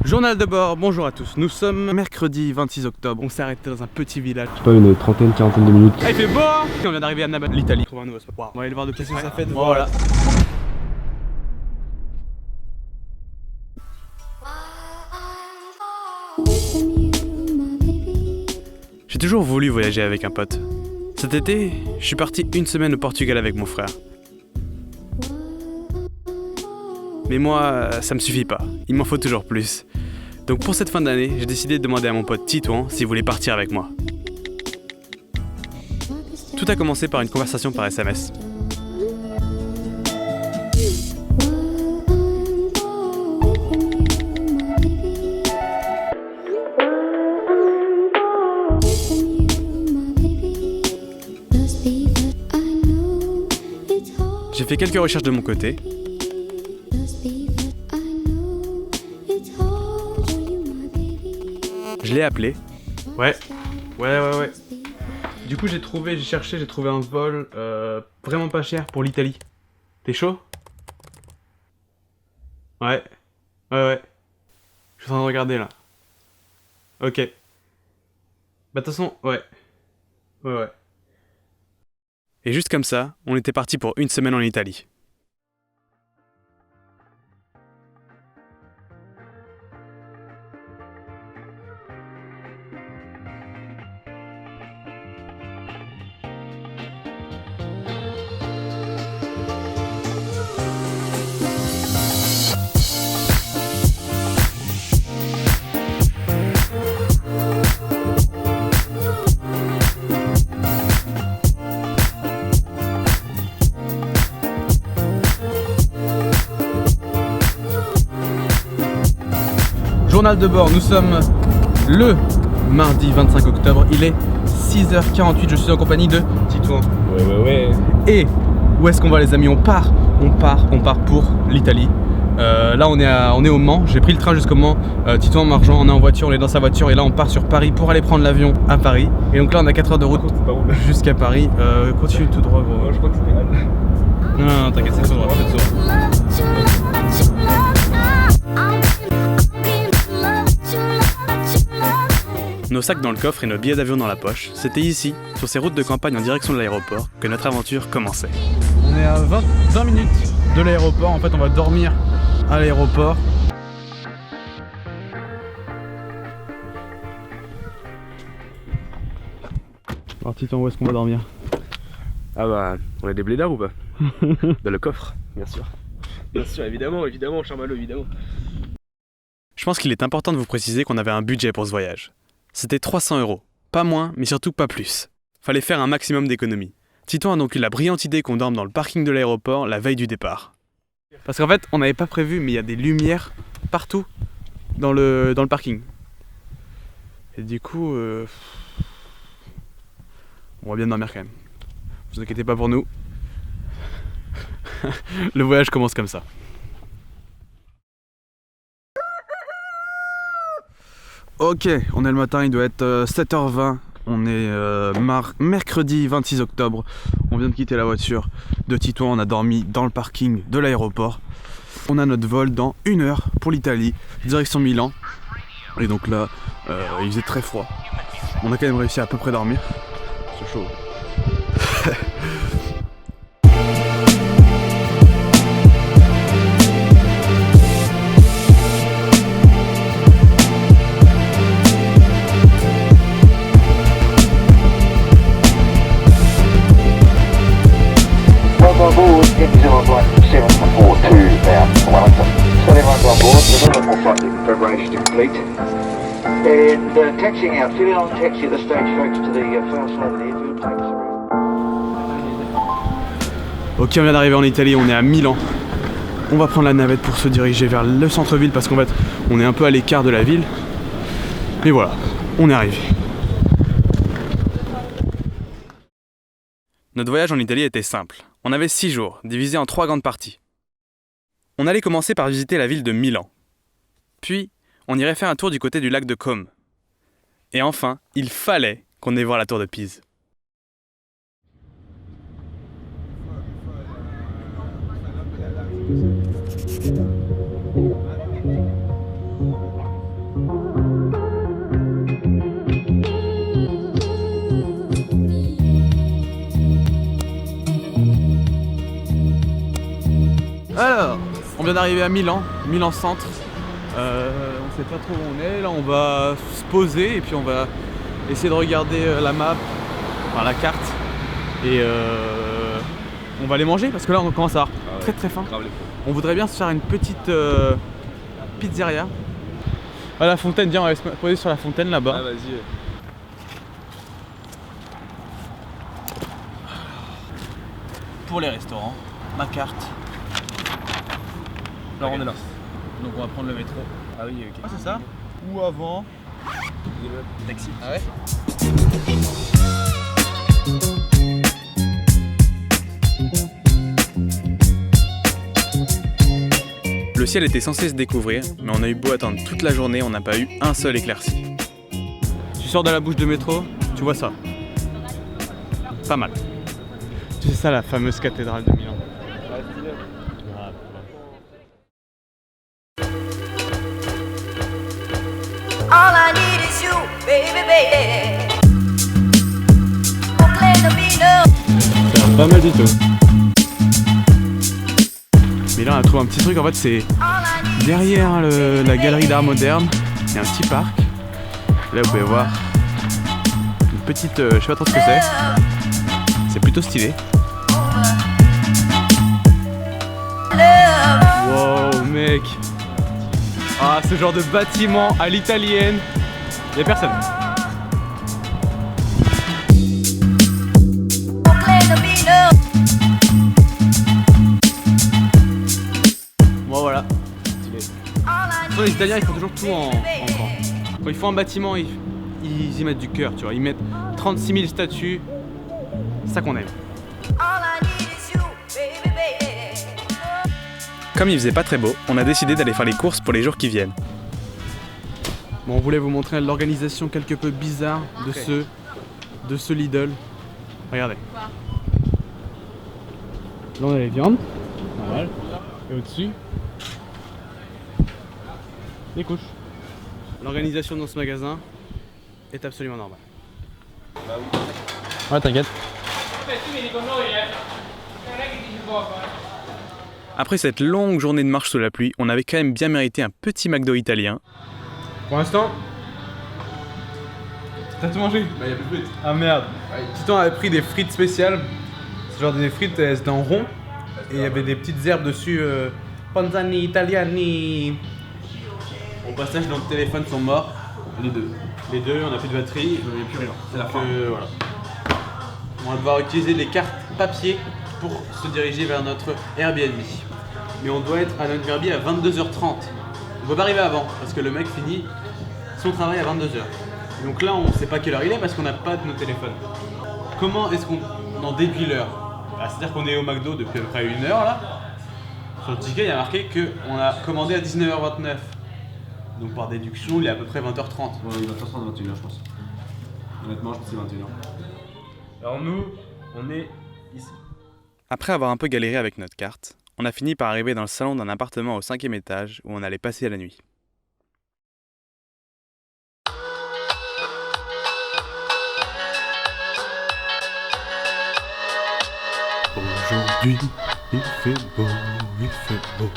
Journal de bord, bonjour à tous. Nous sommes mercredi 26 octobre. On s'est arrêté dans un petit village. Je sais pas, une trentaine, quarantaine de minutes. Ah, il fait beau hein. On vient d'arriver à Nabat, l'Italie. Trouver un nouveau spot. Wow. On va aller voir de qu'est-ce que ça fait de voir. Voilà. J'ai toujours voulu voyager avec un pote. Cet été, je suis parti une semaine au Portugal avec mon frère. Mais moi, ça me suffit pas. Il m'en faut toujours plus. Donc pour cette fin d'année, j'ai décidé de demander à mon pote Titouan s'il voulait partir avec moi. Tout a commencé par une conversation par SMS. J'ai fait quelques recherches de mon côté. Je l'ai appelé. Ouais. Du coup j'ai trouvé un vol vraiment pas cher pour l'Italie. T'es chaud? Ouais. Je suis en train de regarder là. Ok. Bah de toute façon, ouais. Et juste comme ça, on était parti pour une semaine en Italie. Journal de bord, nous sommes le mardi 25 octobre, il est 6h48, je suis en compagnie de Titouan. Ouais. Et où est-ce qu'on va les amis? On part pour l'Italie. Là on est au Mans, j'ai pris le train jusqu'au Mans, Titouan m'a rejoint, on est en voiture, on est dans sa voiture et là on part sur Paris pour aller prendre l'avion à Paris. Et donc là on a 4 heures de route jusqu'à Paris, continue tout droit gros. Je crois que c'était mal. Non, t'inquiète, c'est tout droit, c'est tout droit. Nos sacs dans le coffre et nos billets d'avion dans la poche, c'était ici, sur ces routes de campagne en direction de l'aéroport, que notre aventure commençait. On est à 20 minutes de l'aéroport, en fait on va dormir à l'aéroport. Alors Titan, où est-ce qu'on va dormir? Ah bah, on a des blédards ou pas? Dans le coffre, bien sûr. Bien sûr, évidemment, Charmalot, évidemment. Je pense qu'il est important de vous préciser qu'on avait un budget pour ce voyage. C'était 300 €, pas moins, mais surtout pas plus. Fallait faire un maximum d'économies. Titouan a donc eu la brillante idée qu'on dorme dans le parking de l'aéroport la veille du départ. Parce qu'en fait, on n'avait pas prévu, mais il y a des lumières partout dans le parking. Et du coup, on va bien dormir quand même. Vous inquiétez pas pour nous. Le voyage commence comme ça. Ok, on est le matin, il doit être 7h20. On est mercredi 26 octobre. On vient de quitter la voiture de Titouan, on a dormi dans le parking de l'aéroport. On a notre vol dans 1 heure pour l'Italie, direction Milan. Et donc là, il faisait très froid. On a quand même réussi à peu près dormir. C'est chaud. And taxiing out, filling on taxi at the stagecoach to the far side of the airfield takes around. Ok, on vient d'arriver en Italie, on est à Milan. On va prendre la navette pour se diriger vers le centre-ville parce qu'en fait, on est un peu à l'écart de la ville. Mais voilà, on est arrivé. Notre voyage en Italie était simple. On avait 6 jours, divisés en 3 grandes parties. On allait commencer par visiter la ville de Milan. Puis, on irait faire un tour du côté du lac de Côme. Et enfin, il fallait qu'on aille voir la tour de Pise. Alors, on vient d'arriver à Milan, Milan centre. On sait pas trop où on est. Là, on va se poser et puis on va essayer de regarder la map, enfin la carte. Et on va aller manger parce que là, on commence à avoir très faim. On voudrait bien se faire une petite pizzeria. À la fontaine, viens, on va se poser sur la fontaine là-bas. Ah, vas-y. Pour les restaurants, ma carte. Alors on est là. Donc on va prendre le métro. Ah oui, ok. Ah c'est ça? Ou avant? Taxi. Ah ouais? Le ciel était censé se découvrir, mais on a eu beau attendre toute la journée, on n'a pas eu un seul éclairci. Tu sors de la bouche de métro, tu vois ça. Pas mal. C'est ça la fameuse cathédrale de Milan. All I need is you, baby, baby. C'est pas mal du tout. Mais là on a trouvé un petit truc, en fait c'est derrière la galerie d'art moderne, il y a un petit parc. Là vous pouvez voir une petite, je sais pas trop ce que c'est. C'est plutôt stylé. Wow mec. Ah ce genre de bâtiment à l'italienne. Y'a personne. Bon voilà. Les Italiens ils font toujours tout en grand. Quand ils font un bâtiment ils y mettent du cœur, tu vois. Ils mettent 36 000 statues. C'est ça qu'on aime. Comme il faisait pas très beau, on a décidé d'aller faire les courses pour les jours qui viennent. Bon, on voulait vous montrer l'organisation quelque peu bizarre de ce Lidl. Regardez. Là on a les viandes. Voilà. Et au-dessus, les couches. L'organisation dans ce magasin est absolument normale. Ouais, t'inquiète. Après cette longue journée de marche sous la pluie, on avait quand même bien mérité un petit McDo italien. Pour l'instant, t'as tout mangé? Bah, y'a plus de frites. Ah merde. Titan avait pris des frites spéciales. C'est genre des frites, elles étaient en rond. Et il y avait des petites herbes dessus. Panzani italiani. Au passage, nos téléphones sont morts. Les deux. Les deux, on a plus de batterie. Il n'y a plus rien. C'est la Donc, fin. voilà. On va devoir utiliser les cartes papier pour se diriger vers notre Airbnb. Mais on doit être à notre Airbnb à 22h30. On peut pas arriver avant parce que le mec finit son travail à 22h. Donc là, on sait pas quelle heure il est parce qu'on n'a pas de nos téléphones. Comment est-ce qu'on en déduit l'heure? C'est-à-dire qu'on est au McDo depuis à peu près 1 heure là. Sur le ticket, il y a marqué qu'on a commandé à 19h29. Donc par déduction, il est à peu près 20h30. Ouais, il va faire ça à 21h, je pense. Honnêtement, je pense que c'est 21h. Alors nous, on est ici. Après avoir un peu galéré avec notre carte, on a fini par arriver dans le salon d'un appartement au 5e étage où on allait passer la nuit. Aujourd'hui, il fait beau, il fait beau.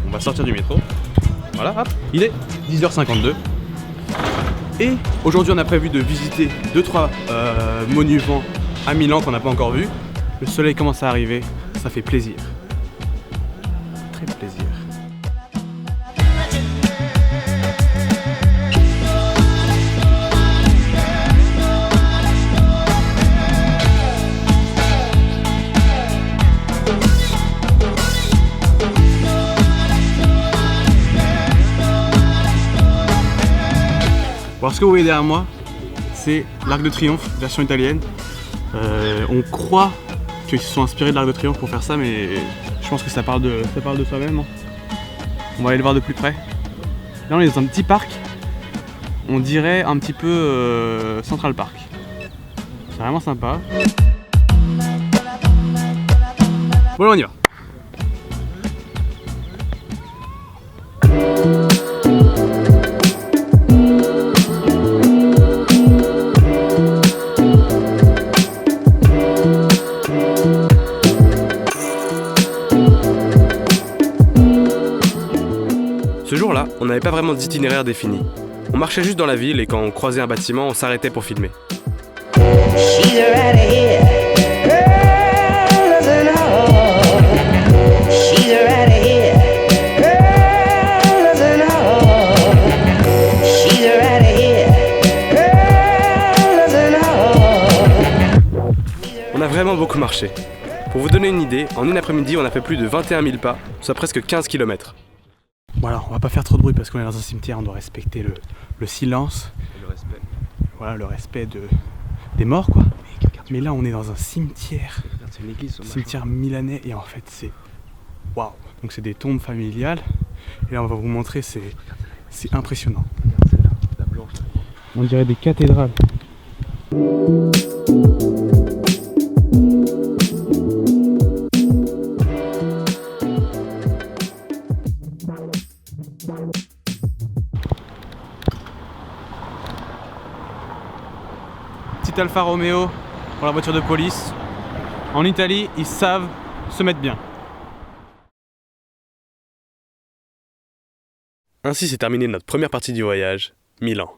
On va sortir du métro. Voilà, hop, il est 10h52. Et aujourd'hui, on a prévu de visiter 2-3 monuments à Milan qu'on n'a pas encore vus. Le soleil commence à arriver, ça fait plaisir. Très plaisir. Alors ce que vous voyez derrière moi, c'est l'Arc de Triomphe, version italienne. On croit qu'ils se sont inspirés de l'Arc de Triomphe pour faire ça, mais je pense que ça parle de soi-même. Hein. On va aller le voir de plus près. Là on est dans un petit parc, on dirait un petit peu Central Park. C'est vraiment sympa. Voilà, on y va. Ce jour-là, on n'avait pas vraiment d'itinéraire défini. On marchait juste dans la ville et quand on croisait un bâtiment, on s'arrêtait pour filmer. She's right here, girls and all. She's right here, girls and all. She's right here, girls and all. On a vraiment beaucoup marché. Pour vous donner une idée, en une après-midi, on a fait plus de 21 000 pas, soit presque 15 km. Voilà, on va pas faire trop de bruit parce qu'on est dans un cimetière, on doit respecter le silence. Le respect. Voilà, le respect des morts quoi. Mais là on est dans un cimetière, C'est une église, cimetière milanais et en fait c'est waouh. Donc c'est des tombes familiales et là on va vous montrer, c'est impressionnant. Celle-là, la blanche. On dirait des cathédrales. Petit Alfa Romeo pour la voiture de police. En Italie, ils savent se mettre bien. Ainsi s'est terminée notre première partie du voyage, Milan.